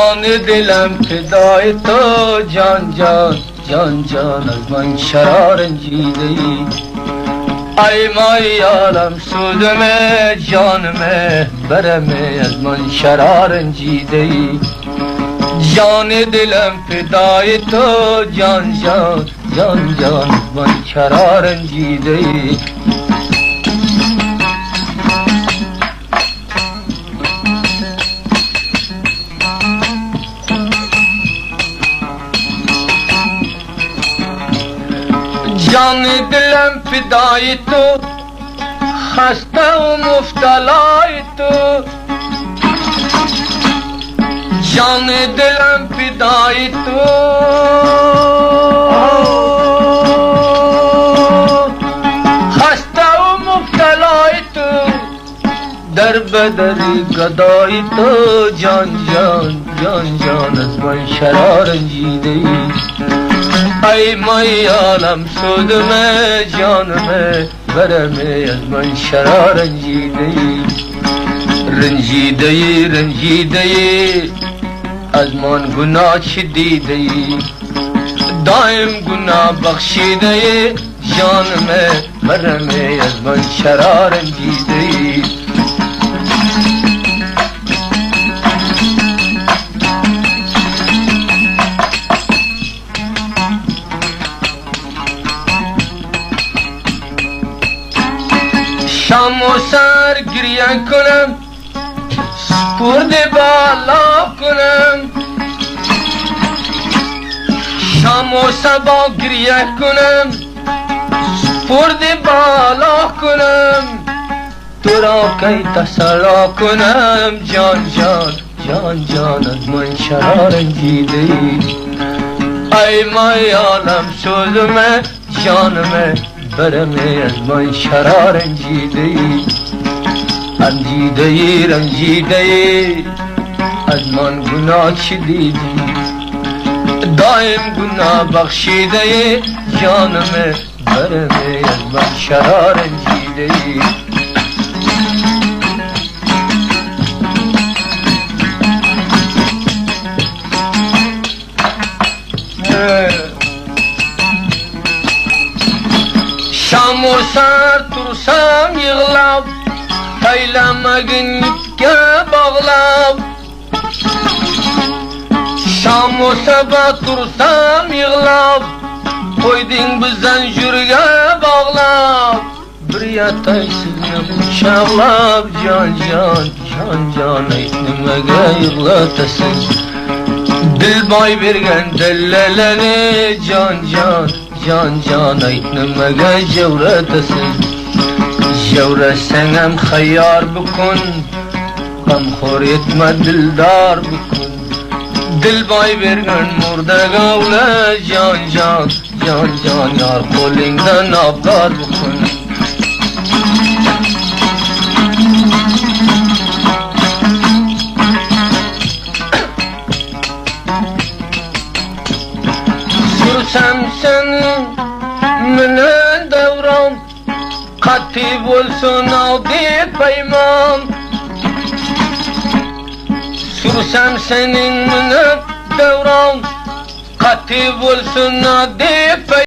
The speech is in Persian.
جان دلم فدای تو جان جان جان جان از من چرا رنجیده ای ای مای عالم سودم جانم برم از من چرا رنجیده ای جان دلم فدای تو جان جان جان جان از من چرا رنجیده ای جان دلم فدای تو خسته و مفتلای تو جان دلم فدای تو خسته و مفتلای تو در بدری گدای تو جان جان جان جان از من چرا رنجیده ای ای مای عالم سودم جانم برم از من چرا رنجیده ای رنجیده ای رنجیده ای از من گناه چه دیده ای دایم گناه بخشیده ای جانم برم از من چرا رنجیده ای شام و سر گریه کنم سپرد بالا کنم شام و صبا گریه کنم سپرد بالا کنم تو را کی تسلا کنم جان جان جان جان از من چرا رنجیده ای مای عالم سودم جانم برم از من چرا رنجیده ای رنجیده ای رنجیده ای از من گناه چه دیدی دایم گناه بخشیده ای جانم برم از من چرا رنجیده ای شام و سر ترسم یغلب ایلمگin که باغلب شام و sabah ترسم یغلب qo'yding biz zanjirga bog'lab bir yataysizmi chaqlab jon jon jon jon ayt nimaga yig'latasan dilboy bergan dallalani jon jon jon jon ayt nimaga javratasan javrasang ham xayyor bukun g'amxo'r etma dildor bukun dilboy bergan murdaga ula jon jon jon jon yor qo'lingdan obdor bukun sursam seni bilan davron qat'iy bo'lsin oddiy paymon sursam sening bilan davron qat'iy bo'lsin oddiy paymon